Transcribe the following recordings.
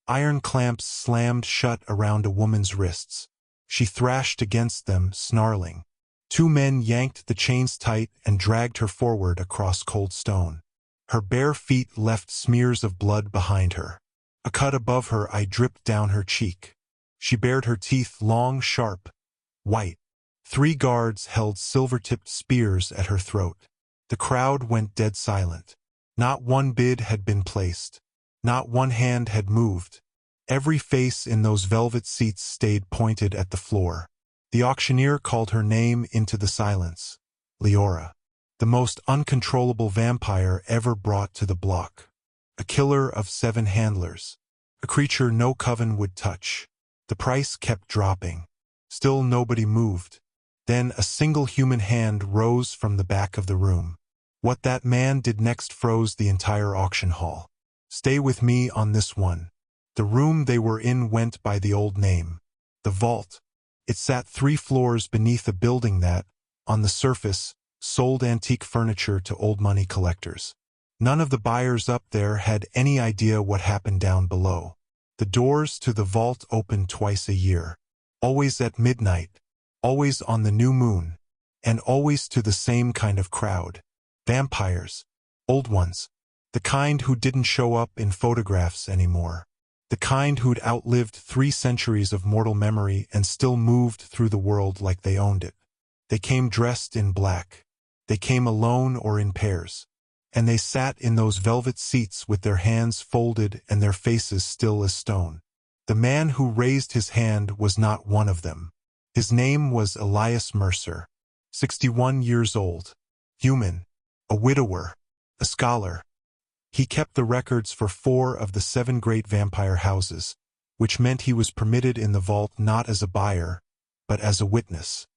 Iron clamps slammed shut around a woman's wrists. She thrashed against them, snarling. Two men yanked the chains tight and dragged her forward across cold stone. Her bare feet left smears of blood behind her. A cut above her eye dripped down her cheek. She bared her teeth, long, sharp, white. 3 guards held silver-tipped spears at her throat. The crowd went dead silent. Not one bid had been placed. Not one hand had moved. Every face in those velvet seats stayed pointed at the floor. The auctioneer called her name into the silence. Leora. The most uncontrollable vampire ever brought to the block. A killer of 7 handlers. A creature no coven would touch. The price kept dropping. Still nobody moved. Then a single human hand rose from the back of the room. What that man did next froze the entire auction hall. Stay with me on this one. The room they were in went by the old name. The Vault. It sat 3 floors beneath a building that, on the surface, sold antique furniture to old money collectors. None of the buyers up there had any idea what happened down below. The doors to the vault opened twice a year. Always at midnight. Always on the new moon. And always to the same kind of crowd. Vampires. Old ones. The kind who didn't show up in photographs anymore. The kind who'd outlived 3 centuries of mortal memory and still moved through the world like they owned it. They came dressed in black. They came alone or in pairs. And they sat in those velvet seats with their hands folded and their faces still as stone. The man who raised his hand was not one of them. His name was Elias Mercer. 61 years old. Human. A widower. A scholar. He kept the records for 4 of the 7 great vampire houses, which meant he was permitted in the vault not as a buyer, but as a witness.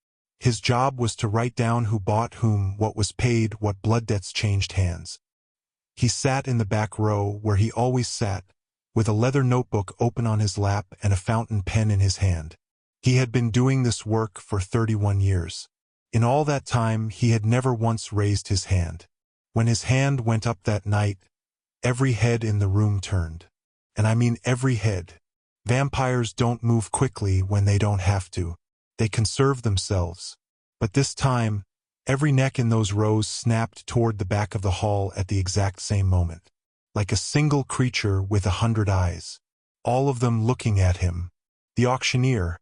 His job was to write down who bought whom, what was paid, what blood debts changed hands. He sat in the back row where he always sat, with a leather notebook open on his lap and a fountain pen in his hand. He had been doing this work for 31 years. In all that time, he had never once raised his hand. When his hand went up that night, every head in the room turned. And I mean every head. Vampires don't move quickly when they don't have to. They conserve themselves. But this time, every neck in those rows snapped toward the back of the hall at the exact same moment. Like a single creature with 100 eyes. All of them looking at him. The auctioneer,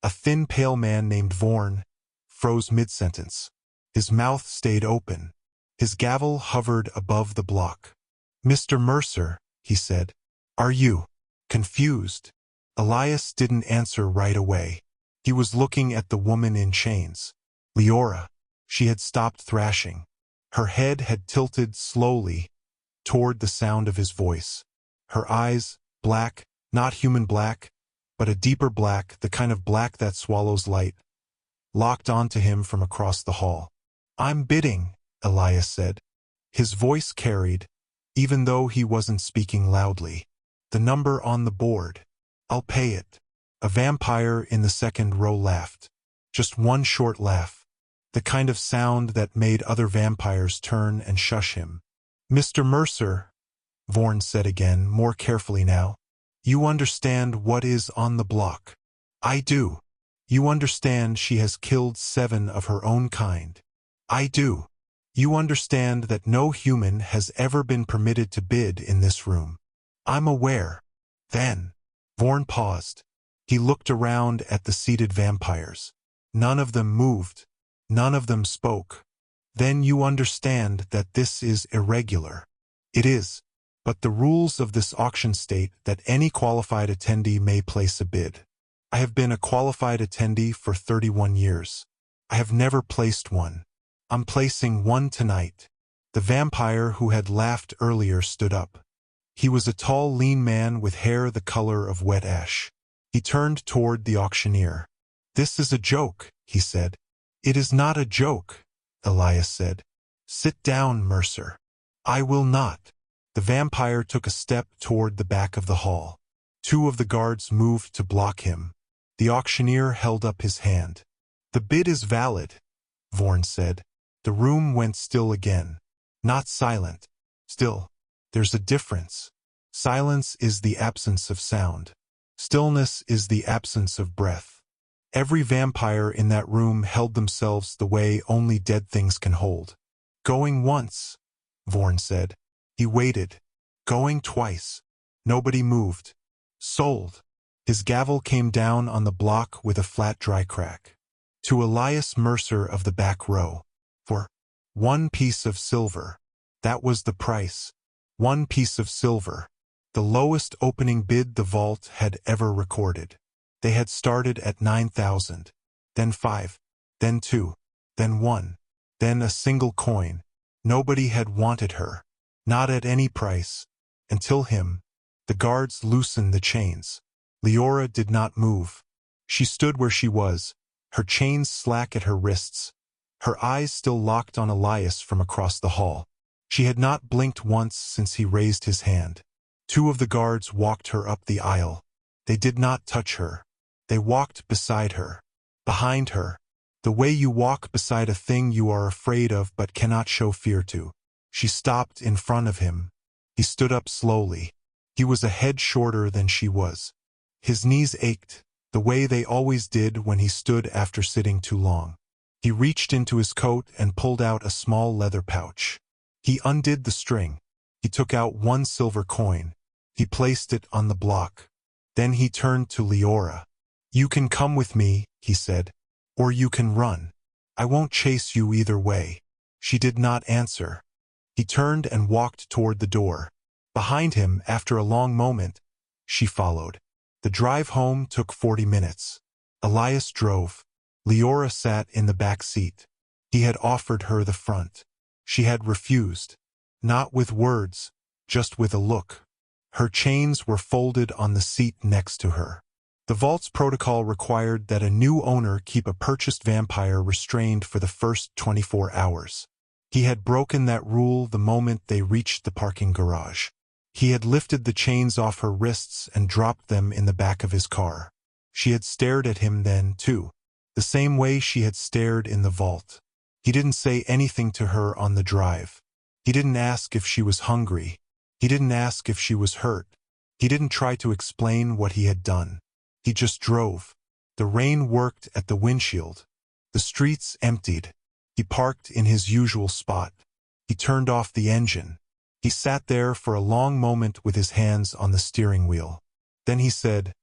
a thin pale man named Vorn, froze mid-sentence. His mouth stayed open. His gavel hovered above the block. "Mr. Mercer," he said, "are you confused?" Elias didn't answer right away. He was looking at the woman in chains. Leora. She had stopped thrashing. Her head had tilted slowly toward the sound of his voice. Her eyes, black, not human black, but a deeper black, the kind of black that swallows light, locked onto him from across the hall. "I'm bidding," Elias said. His voice carried, even though he wasn't speaking loudly. "The number on the board. I'll pay it." A vampire in the second row laughed. Just one short laugh. The kind of sound that made other vampires turn and shush him. "Mr. Mercer," Vorn said again, more carefully now, "you understand what is on the block." "I do." "You understand she has killed 7 of her own kind." "I do." "You understand that no human has ever been permitted to bid in this room." "I'm aware." "Then." Vorn paused. He looked around at the seated vampires. None of them moved. None of them spoke. "Then you understand that this is irregular." "It is. But the rules of this auction state that any qualified attendee may place a bid. I have been a qualified attendee for 31 years. I have never placed one. I'm placing one tonight." The vampire who had laughed earlier stood up. He was a tall, lean man with hair the color of wet ash. He turned toward the auctioneer. "This is a joke," he said. "It is not a joke," Elias said. "Sit down, Mercer." "I will not." The vampire took a step toward the back of the hall. 2 of the guards moved to block him. The auctioneer held up his hand. "The bid is valid," Vorn said. The room went still again. Not silent. Still. "There's a difference," Silence is the absence of sound. Stillness is the absence of breath. Every vampire in that room held themselves the way only dead things can hold. Going once, Vorn said. He waited. Going twice. Nobody moved. Sold. His gavel came down on the block with a flat dry crack. To Elias Mercer of the back row. For 1 piece of silver. That was the price. 1 piece of silver. The lowest opening bid the vault had ever recorded. They had started at 9,000. Then 5. Then 2. Then 1. Then a single coin. Nobody had wanted her. Not at any price. Until him. The guards loosened the chains. Leora did not move. She stood where she was, her chains slack at her wrists, her eyes still locked on Elias from across the hall. She had not blinked once since he raised his hand. 2 of the guards walked her up the aisle. They did not touch her. They walked beside her. Behind her. The way you walk beside a thing you are afraid of but cannot show fear to. She stopped in front of him. He stood up slowly. He was a head shorter than she was. His knees ached, the way they always did when he stood after sitting too long. He reached into his coat and pulled out a small leather pouch. He undid the string. He took out 1 silver coin. He placed it on the block. Then he turned to Leora. "You can come with me," he said. "Or you can run. I won't chase you either way." She did not answer. He turned and walked toward the door. Behind him, after a long moment, she followed. The drive home took 40 minutes. Elias drove. Leora sat in the back seat. He had offered her the front. She had refused. Not with words, just with a look. Her chains were folded on the seat next to her. The vault's protocol required that a new owner keep a purchased vampire restrained for the first 24 hours. He had broken that rule the moment they reached the parking garage. He had lifted the chains off her wrists and dropped them in the back of his car. She had stared at him then, too, the same way she had stared in the vault. He didn't say anything to her on the drive. He didn't ask if she was hungry. He didn't ask if she was hurt. He didn't try to explain what he had done. He just drove. The rain worked at the windshield. The streets emptied. He parked in his usual spot. He turned off the engine. He sat there for a long moment with his hands on the steering wheel. Then he said,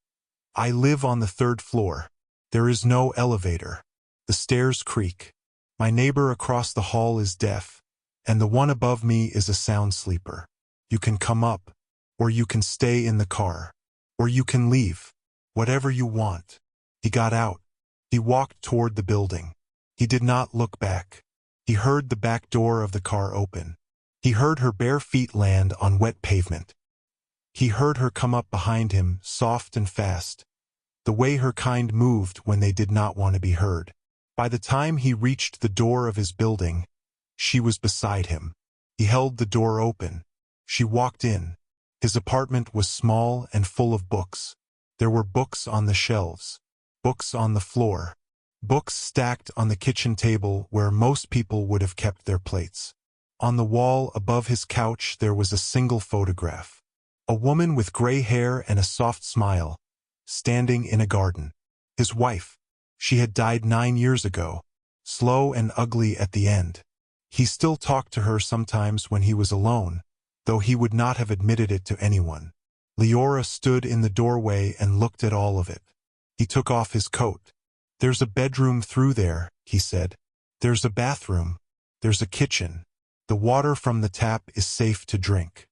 "I live on the 3rd floor. There is no elevator. The stairs creak. My neighbor across the hall is deaf, and the one above me is a sound sleeper. You can come up, or you can stay in the car, or you can leave. Whatever you want." He got out. He walked toward the building. He did not look back. He heard the back door of the car open. He heard her bare feet land on wet pavement. He heard her come up behind him, soft and fast, the way her kind moved when they did not want to be heard. By the time he reached the door of his building, she was beside him. He held the door open. She walked in. His apartment was small and full of books. There were books on the shelves, books on the floor, books stacked on the kitchen table where most people would have kept their plates. On the wall above his couch there was a single photograph. A woman with gray hair and a soft smile, standing in a garden. His wife. She had died 9 years ago, slow and ugly at the end. He still talked to her sometimes when he was alone, though he would not have admitted it to anyone. Leora stood in the doorway and looked at all of it. He took off his coat. "There's a bedroom through there," he said. "There's a bathroom. There's a kitchen. The water from the tap is safe to drink.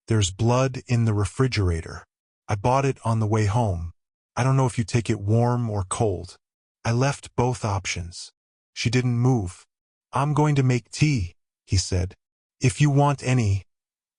There's blood in the refrigerator. I bought it on the way home. I don't know if you take it warm or cold. I left both options." She didn't move. "I'm going to make tea," he said. "If you want any,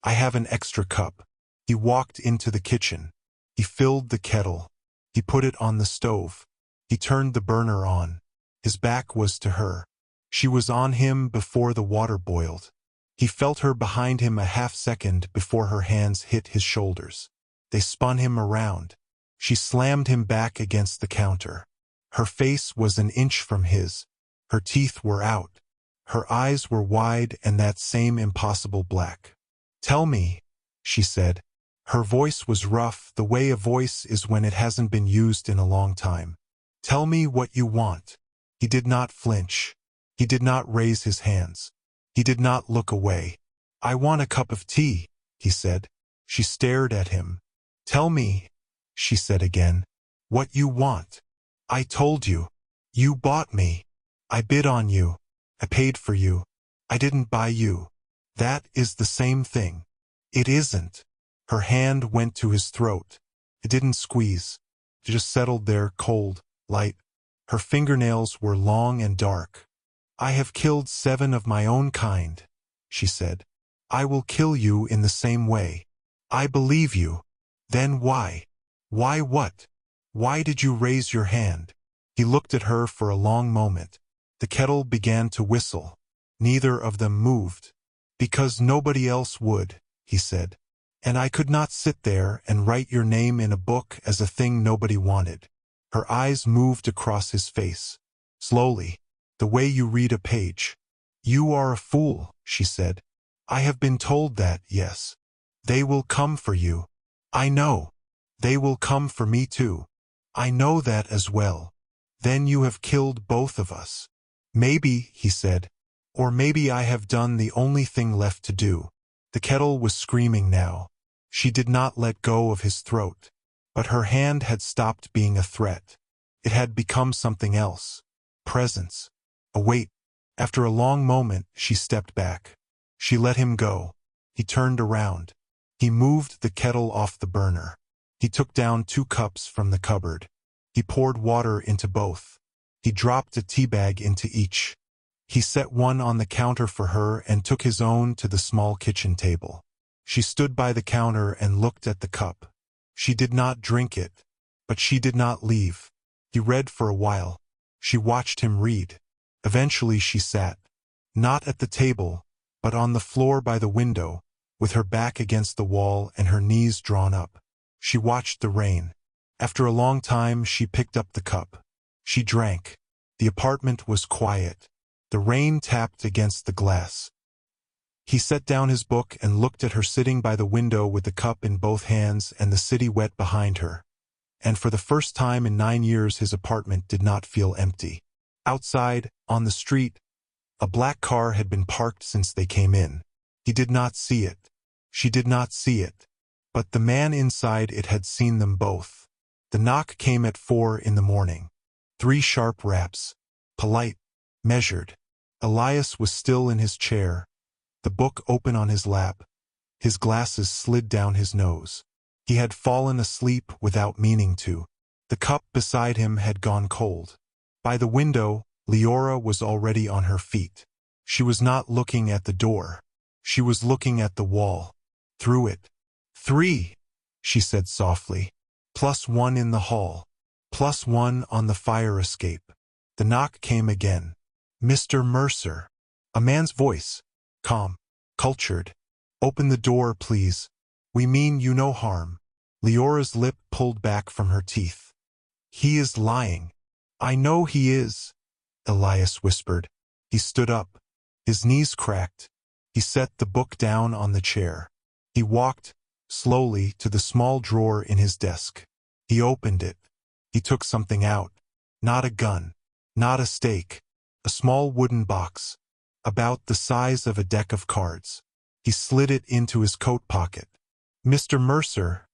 I have an extra cup." He walked into the kitchen. He filled the kettle. He put it on the stove. He turned the burner on. His back was to her. She was on him before the water boiled. He felt her behind him a half-second before her hands hit his shoulders. They spun him around. She slammed him back against the counter. Her face was an inch from his. Her teeth were out. Her eyes were wide and that same impossible black. "Tell me," she said. Her voice was rough, the way a voice is when it hasn't been used in a long time. "Tell me what you want." He did not flinch. He did not raise his hands. He did not look away. "I want a cup of tea," he said. She stared at him. "Tell me," she said again, "what you want." "I told you. You bought me. I bid on you. I paid for you. I didn't buy you. That is the same thing." "It isn't." Her hand went to his throat. It didn't squeeze. It just settled there, cold, light. Her fingernails were long and dark. "I have killed 7 of my own kind," she said. "I will kill you in the same way. I believe you." "Then why? Why what? Why did you raise your hand?" He looked at her for a long moment. The kettle began to whistle. Neither of them moved. "Because nobody else would," he said. "And I could not sit there and write your name in a book as a thing nobody wanted." Her eyes moved across his face. Slowly, the way you read a page. "You are a fool," she said. "I have been told that, yes. They will come for you. I know. They will come for me too. I know that as well. Then you have killed both of us." "Maybe," he said. "Or maybe I have done the only thing left to do." The kettle was screaming now. She did not let go of his throat. But her hand had stopped being a threat. It had become something else. Presence. A weight. After a long moment, she stepped back. She let him go. He turned around. He moved the kettle off the burner. He took down 2 cups from the cupboard. He poured water into both. He dropped a tea bag into each. He set one on the counter for her and took his own to the small kitchen table. She stood by the counter and looked at the cup. She did not drink it, but she did not leave. He read for a while. She watched him read. Eventually she sat, not at the table, but on the floor by the window, with her back against the wall and her knees drawn up. She watched the rain. After a long time she picked up the cup. She drank. The apartment was quiet. The rain tapped against the glass. He set down his book and looked at her sitting by the window with the cup in both hands and the city wet behind her. And for the first time in 9 years his apartment did not feel empty. Outside, on the street, a black car had been parked since they came in. He did not see it. She did not see it. But the man inside it had seen them both. The knock came at 4 in the morning. 3 sharp raps. Polite. Measured. Elias was still in his chair, the book open on his lap. His glasses slid down his nose. He had fallen asleep without meaning to. The cup beside him had gone cold. By the window, Leora was already on her feet. She was not looking at the door. She was looking at the wall. Through it. 3, she said softly. +1 in the hall. +1 on the fire escape. The knock came again. "Mr. Mercer." A man's voice. Calm. Cultured. "Open the door, please. We mean you no harm." Leora's lip pulled back from her teeth. "He is lying." "I know he is," Elias whispered. He stood up. His knees cracked. He set the book down on the chair. He walked, slowly, to the small drawer in his desk. He opened it. He took something out. Not a gun. Not a stake. A small wooden box. About the size of a deck of cards. He slid it into his coat pocket. "Mr. Mercer,"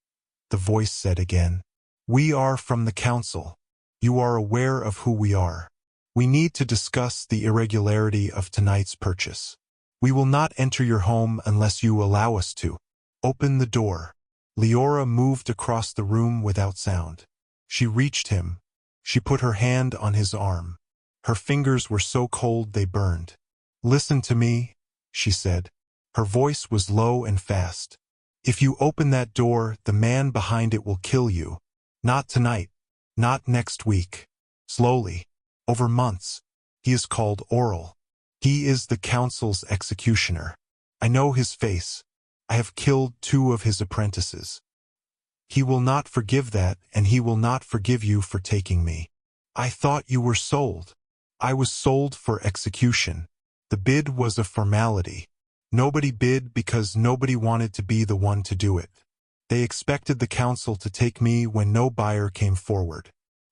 the voice said again, "we are from the council. You are aware of who we are. We need to discuss the irregularity of tonight's purchase. We will not enter your home unless you allow us to. Open the door." Leora moved across the room without sound. She reached him. She put her hand on his arm. Her fingers were so cold they burned. "Listen to me," she said. Her voice was low and fast. "If you open that door, the man behind it will kill you. Not tonight. Not next week. Slowly. Over months. He is called Oral. He is the council's executioner. I know his face. I have killed 2 of his apprentices. He will not forgive that, and he will not forgive you for taking me. I thought you were sold. I was sold for execution. The bid was a formality. Nobody bid because nobody wanted to be the one to do it. They expected the council to take me when no buyer came forward.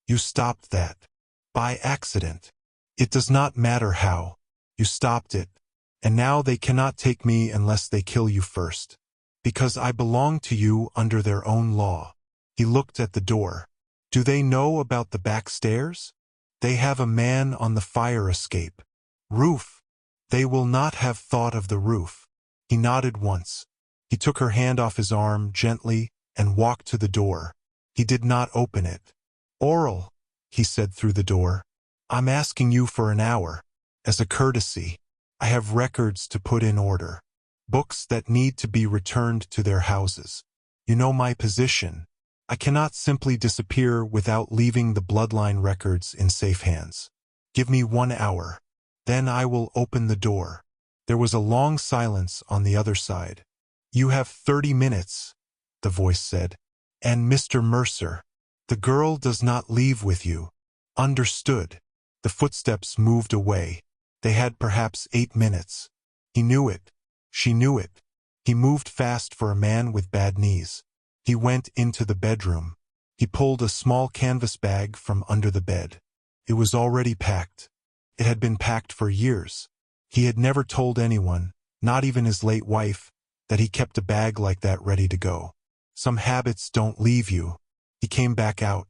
You stopped that. By accident. It does not matter how. You stopped it. And now they cannot take me unless they kill you first. Because I belong to you under their own law. He looked at the door. Do they know about the back stairs? They have a man on the fire escape. Roof. They will not have thought of the roof. He nodded once. He took her hand off his arm gently and walked to the door. He did not open it. Oral, he said through the door. I'm asking you for an hour. As a courtesy, I have records to put in order. Books that need to be returned to their houses. You know my position. I cannot simply disappear without leaving the bloodline records in safe hands. Give me 1 hour. Then I will open the door. There was a long silence on the other side. You have 30 minutes, the voice said. And Mr. Mercer, the girl does not leave with you. Understood. The footsteps moved away. They had perhaps 8 minutes. He knew it. She knew it. He moved fast for a man with bad knees. He went into the bedroom. He pulled a small canvas bag from under the bed. It was already packed. It had been packed for years. He had never told anyone, not even his late wife, that he kept a bag like that ready to go. Some habits don't leave you. He came back out.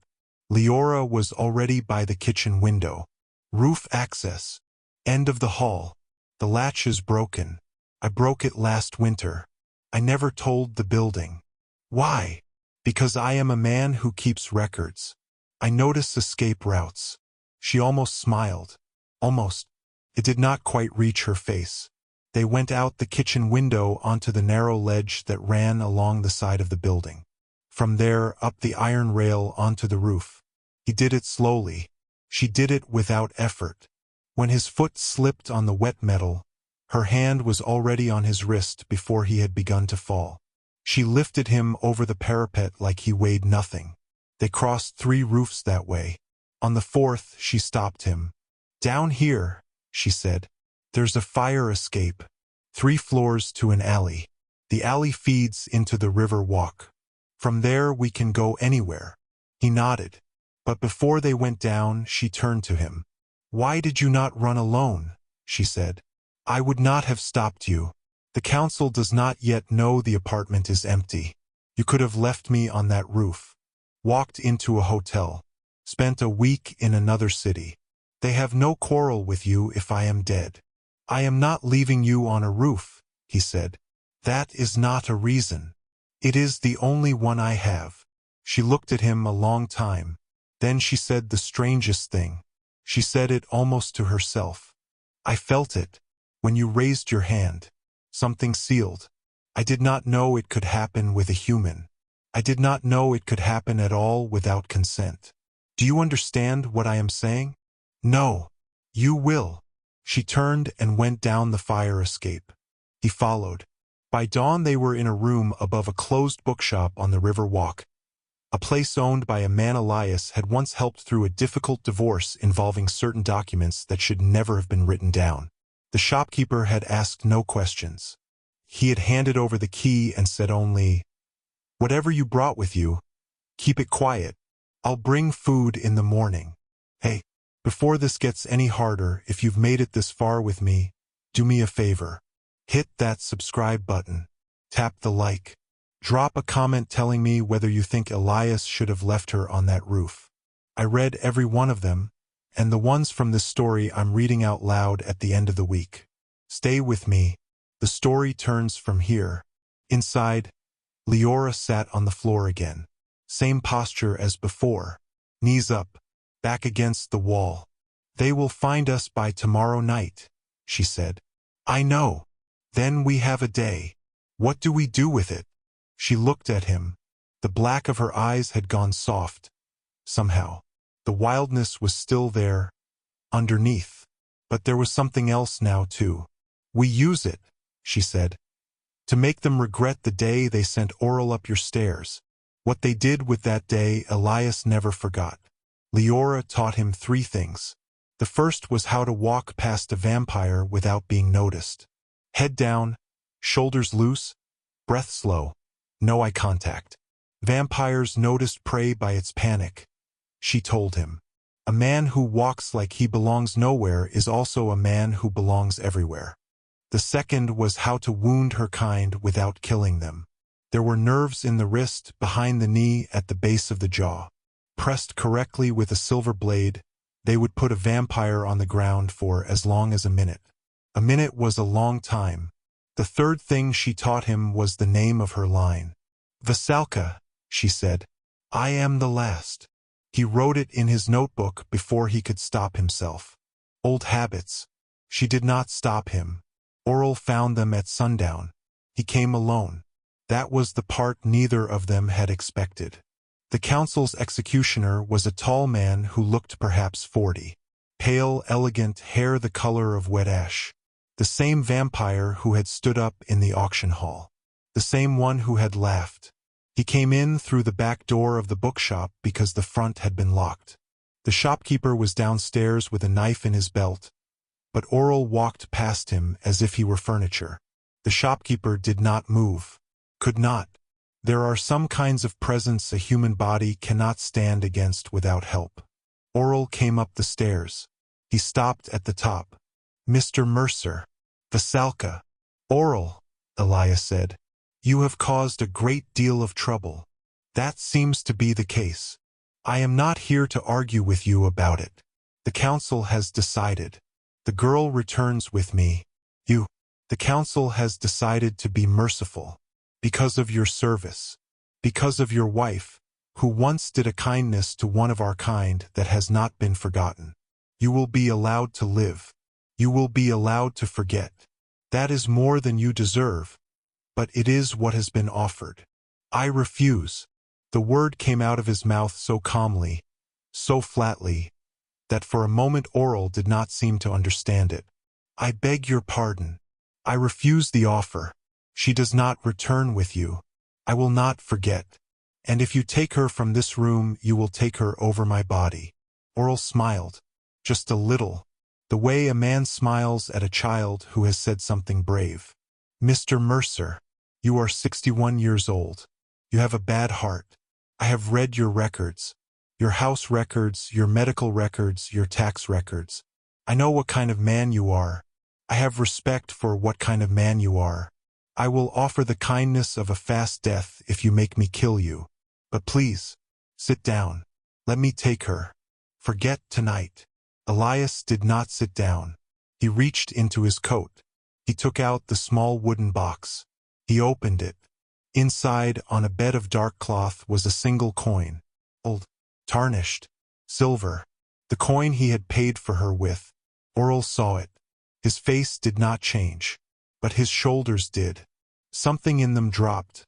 Leora was already by the kitchen window. Roof access. End of the hall. The latch is broken. I broke it last winter. I never told the building. Why? Because I am a man who keeps records. I notice escape routes. She almost smiled. Almost. It did not quite reach her face. They went out the kitchen window onto the narrow ledge that ran along the side of the building. From there, up the iron rail onto the roof. He did it slowly. She did it without effort. When his foot slipped on the wet metal, her hand was already on his wrist before he had begun to fall. She lifted him over the parapet like he weighed nothing. They crossed 3 roofs that way. On the 4th, she stopped him. Down here, she said. There's a fire escape. 3 floors to an alley. The alley feeds into the river walk. From there we can go anywhere. He nodded. But before they went down, she turned to him. Why did you not run alone? She said. I would not have stopped you. The council does not yet know the apartment is empty. You could have left me on that roof. Walked into a hotel. Spent a week in another city. They have no quarrel with you if I am dead. I am not leaving you on a roof, he said. That is not a reason. It is the only one I have. She looked at him a long time. Then she said the strangest thing. She said it almost to herself. I felt it. When you raised your hand. Something sealed. I did not know it could happen with a human. I did not know it could happen at all without consent. Do you understand what I am saying? No. You will. She turned and went down the fire escape. He followed. By dawn they were in a room above a closed bookshop on the river walk. A place owned by a man Elias had once helped through a difficult divorce involving certain documents that should never have been written down. The shopkeeper had asked no questions. He had handed over the key and said only, Whatever you brought with you, keep it quiet. I'll bring food in the morning. Hey, before this gets any harder, if you've made it this far with me, do me a favor. Hit that subscribe button. Tap the like. Drop a comment telling me whether you think Elias should have left her on that roof. I read every one of them, and the ones from this story I'm reading out loud at the end of the week. Stay with me. The story turns from here. Inside, Leora sat on the floor again. Same posture as before. Knees up, back against the wall. They will find us by tomorrow night, she said. I know. Then we have a day. What do we do with it? She looked at him. The black of her eyes had gone soft. Somehow. The wildness was still there, underneath. But there was something else now, too. We use it, she said. To make them regret the day they sent Oral up your stairs. What they did with that day, Elias never forgot. Leora taught him 3 things. The first was how to walk past a vampire without being noticed. Head down, shoulders loose, breath slow, no eye contact. Vampires noticed prey by its panic, she told him. A man who walks like he belongs nowhere is also a man who belongs everywhere. The second was how to wound her kind without killing them. There were nerves in the wrist, behind the knee, at the base of the jaw. Pressed correctly with a silver blade, they would put a vampire on the ground for as long as a minute. A minute was a long time. The third thing she taught him was the name of her line. Veselka, she said. I am the last. He wrote it in his notebook before he could stop himself. Old habits. She did not stop him. Oral found them at sundown. He came alone. That was the part neither of them had expected. The council's executioner was a tall man who looked perhaps 40. Pale, elegant, hair the color of wet ash. The same vampire who had stood up in the auction hall. The same one who had laughed. He came in through the back door of the bookshop because the front had been locked. The shopkeeper was downstairs with a knife in his belt, but Oral walked past him as if he were furniture. The shopkeeper did not move. Could not. There are some kinds of presence a human body cannot stand against without help. Oral came up the stairs. He stopped at the top. Mr. Mercer. Veselka. Oral, Elias said. You have caused a great deal of trouble. That seems to be the case. I am not here to argue with you about it. The council has decided. The girl returns with me. The council has decided to be merciful. Because of your service. Because of your wife, who once did a kindness to one of our kind that has not been forgotten. You will be allowed to live. You will be allowed to forget. That is more than you deserve. But it is what has been offered. I refuse. The word came out of his mouth so calmly, so flatly, that for a moment Oral did not seem to understand it. I beg your pardon. I refuse the offer. She does not return with you. I will not forget. And if you take her from this room, you will take her over my body. Oral smiled. Just a little. The way a man smiles at a child who has said something brave. Mr. Mercer, you are 61 years old. You have a bad heart. I have read your records. Your house records, your medical records, your tax records. I know what kind of man you are. I have respect for what kind of man you are. I will offer the kindness of a fast death if you make me kill you. But please, sit down. Let me take her. Forget tonight. Elias did not sit down. He reached into his coat. He took out the small wooden box. He opened it. Inside, on a bed of dark cloth, was a single coin. Old, tarnished, silver. The coin he had paid for her with. Oral saw it. His face did not change, but his shoulders did. Something in them dropped.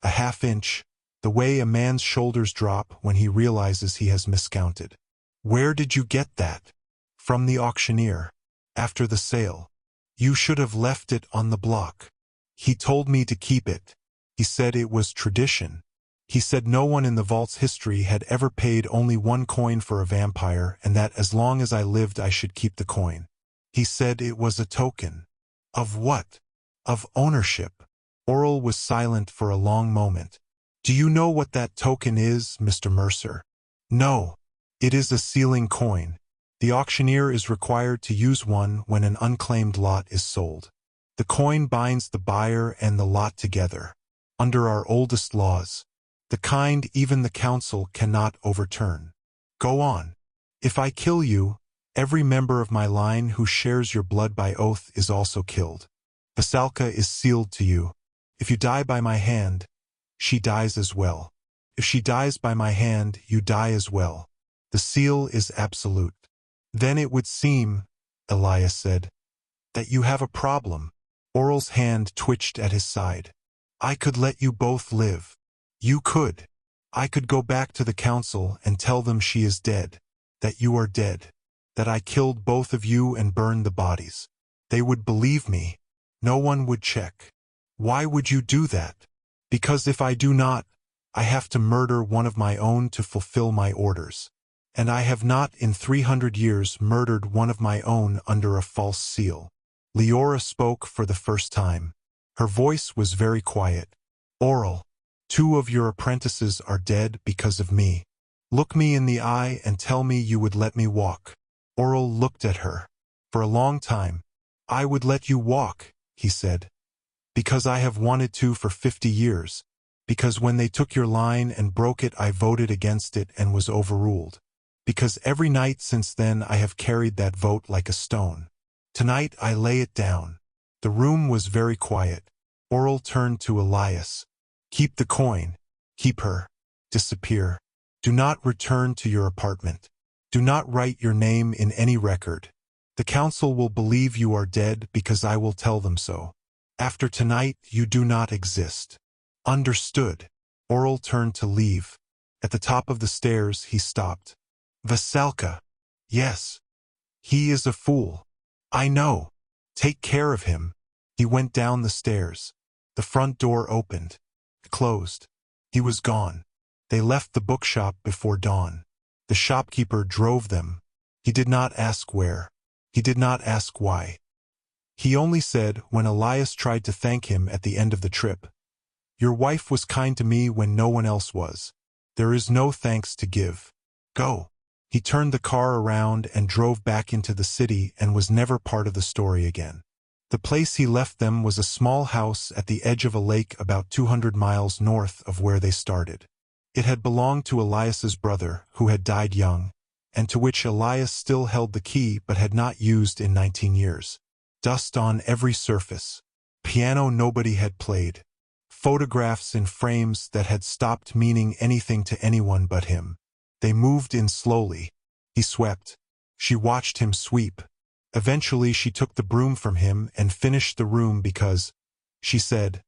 A half-inch, the way a man's shoulders drop when he realizes he has miscounted. Where did you get that? From the auctioneer. After the sale. You should have left it on the block. He told me to keep it. He said it was tradition. He said no one in the vault's history had ever paid only one coin for a vampire, and that as long as I lived I should keep the coin. He said it was a token. Of what? Of ownership. Oral was silent for a long moment. Do you know what that token is, Mr. Mercer? No. It is a sealing coin. The auctioneer is required to use one when an unclaimed lot is sold. The coin binds the buyer and the lot together. Under our oldest laws, the kind even the council cannot overturn. Go on. If I kill you, every member of my line who shares your blood by oath is also killed. Veselka is sealed to you. If you die by my hand, she dies as well. If she dies by my hand, you die as well. The seal is absolute. Then it would seem, Elias said, that you have a problem. Oral's hand twitched at his side. I could let you both live. You could. I could go back to the council and tell them she is dead, that you are dead, that I killed both of you and burned the bodies. They would believe me. No one would check. Why would you do that? Because if I do not, I have to murder one of my own to fulfill my orders. And I have not in 300 years murdered one of my own under a false seal. Leora spoke for the first time. Her voice was very quiet. Oral, 2 of your apprentices are dead because of me. Look me in the eye and tell me you would let me walk. Oral looked at her. For a long time. I would let you walk, he said. Because I have wanted to for 50 years. Because when they took your line and broke it, I voted against it and was overruled. Because every night since then I have carried that vote like a stone. Tonight I lay it down. The room was very quiet. Oral turned to Elias. Keep the coin. Keep her. Disappear. Do not return to your apartment. Do not write your name in any record. The council will believe you are dead because I will tell them so. After tonight, you do not exist. Understood. Oral turned to leave. At the top of the stairs, he stopped. Veselka. Yes. He is a fool. I know. Take care of him. He went down the stairs. The front door opened. Closed. He was gone. They left the bookshop before dawn. The shopkeeper drove them. He did not ask where. He did not ask why. He only said, when Elias tried to thank him at the end of the trip, "Your wife was kind to me when no one else was. There is no thanks to give. Go." He turned the car around and drove back into the city and was never part of the story again. The place he left them was a small house at the edge of a lake about 200 miles north of where they started. It had belonged to Elias's brother, who had died young, and to which Elias still held the key but had not used in 19 years. Dust on every surface. Piano nobody had played. Photographs in frames that had stopped meaning anything to anyone but him. They moved in slowly. He swept. She watched him sweep. Eventually she took the broom from him and finished the room because, she said,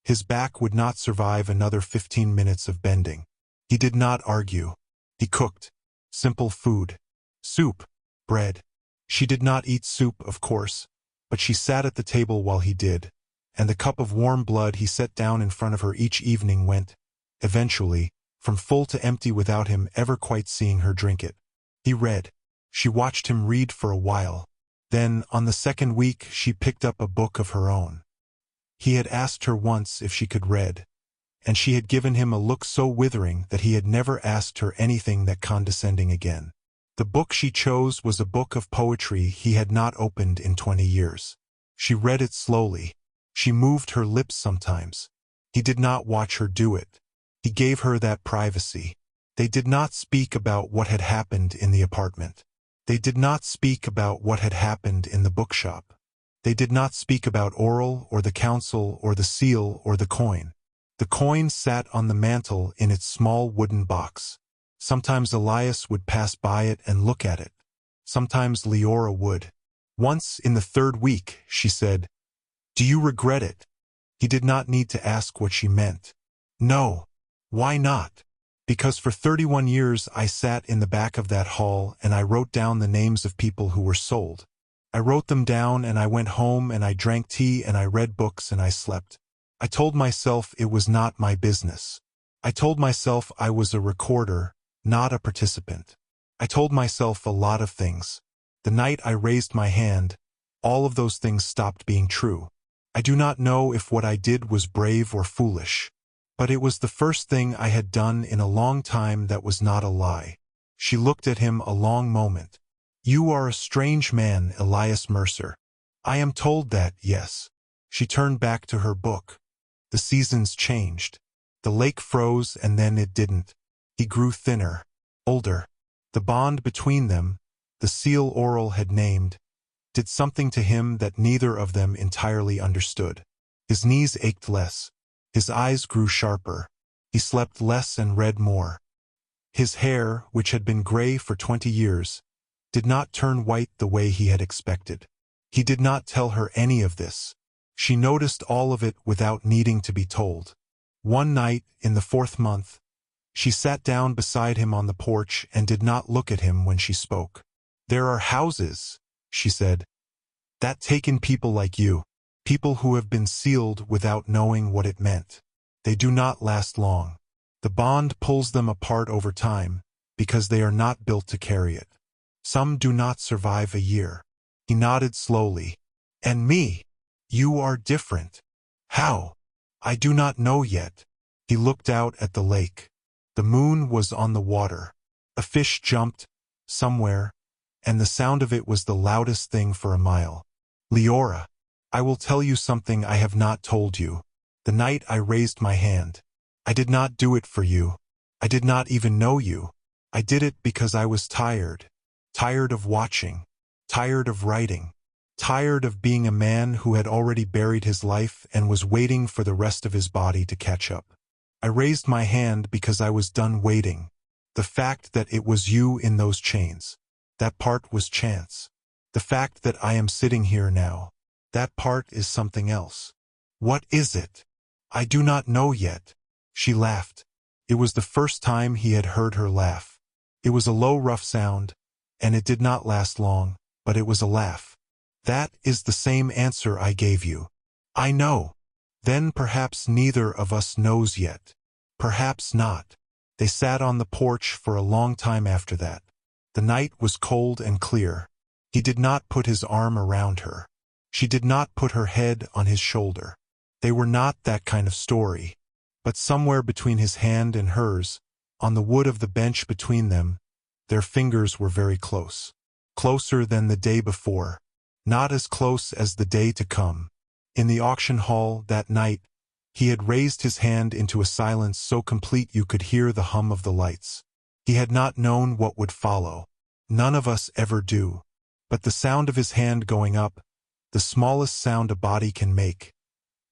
his back would not survive another 15 minutes of bending. He did not argue. He cooked. Simple food. Soup. Bread. She did not eat soup, of course, but she sat at the table while he did, and the cup of warm blood he set down in front of her each evening went, eventually, from full to empty without him ever quite seeing her drink it. He read. She watched him read for a while. Then, on the second week, she picked up a book of her own. He had asked her once if she could read, and she had given him a look so withering that he had never asked her anything that condescending again. The book she chose was a book of poetry he had not opened in 20 years. She read it slowly. She moved her lips sometimes. He did not watch her do it. He gave her that privacy. They did not speak about what had happened in the apartment. They did not speak about what had happened in the bookshop. They did not speak about Oral or the council or the seal or the coin. The coin sat on the mantel in its small wooden box. Sometimes Elias would pass by it and look at it. Sometimes Leora would. Once, in the third week, she said, "Do you regret it?" He did not need to ask what she meant. No. Why not? Because for 31 years I sat in the back of that hall and I wrote down the names of people who were sold. I wrote them down and I went home and I drank tea and I read books and I slept. I told myself it was not my business. I told myself I was a recorder, not a participant. I told myself a lot of things. The night I raised my hand, all of those things stopped being true. I do not know if what I did was brave or foolish, but it was the first thing I had done in a long time that was not a lie. She looked at him a long moment. "You are a strange man, Elias Mercer." "I am told that, yes." She turned back to her book. The seasons changed. The lake froze and then it didn't. He grew thinner, older. The bond between them, the seal Oral had named, did something to him that neither of them entirely understood. His knees ached less. His eyes grew sharper. He slept less and read more. His hair, which had been gray for 20 years, did not turn white the way he had expected. He did not tell her any of this. She noticed all of it without needing to be told. One night, in the 4th month, she sat down beside him on the porch and did not look at him when she spoke. "There are houses," she said, "that take in people like you, people who have been sealed without knowing what it meant. They do not last long. The bond pulls them apart over time, because they are not built to carry it. Some do not survive a year." He nodded slowly. "And me? You are different." "How?" "I do not know yet. He looked out at the lake. The moon was on the water. A fish jumped, somewhere, and the sound of it was the loudest thing for a mile. Leora, I will tell you something I have not told you. The night I raised my hand, I did not do it for you. I did not even know you. I did it because I was tired. Tired of watching. Tired of writing. Tired of being a man who had already buried his life and was waiting for the rest of his body to catch up. I raised my hand because I was done waiting. The fact that it was you in those chains, that part was chance. The fact that I am sitting here now, that part is something else. What is it? I do not know yet. She laughed. It was the first time he had heard her laugh. It was a low, rough sound, and it did not last long, but it was a laugh. That is the same answer I gave you. I know. Then perhaps neither of us knows yet. Perhaps not. They sat on the porch for a long time after that. The night was cold and clear. He did not put his arm around her. She did not put her head on his shoulder. They were not that kind of story. But somewhere between his hand and hers, on the wood of the bench between them, their fingers were very close. Closer than the day before. Not as close as the day to come. In the auction hall that night, he had raised his hand into a silence so complete you could hear the hum of the lights. He had not known what would follow. None of us ever do. But the sound of his hand going up, the smallest sound a body can make,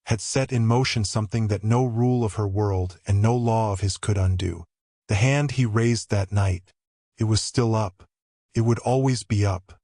had set in motion something that no rule of her world and no law of his could undo. The hand he raised that night, it was still up. It would always be up.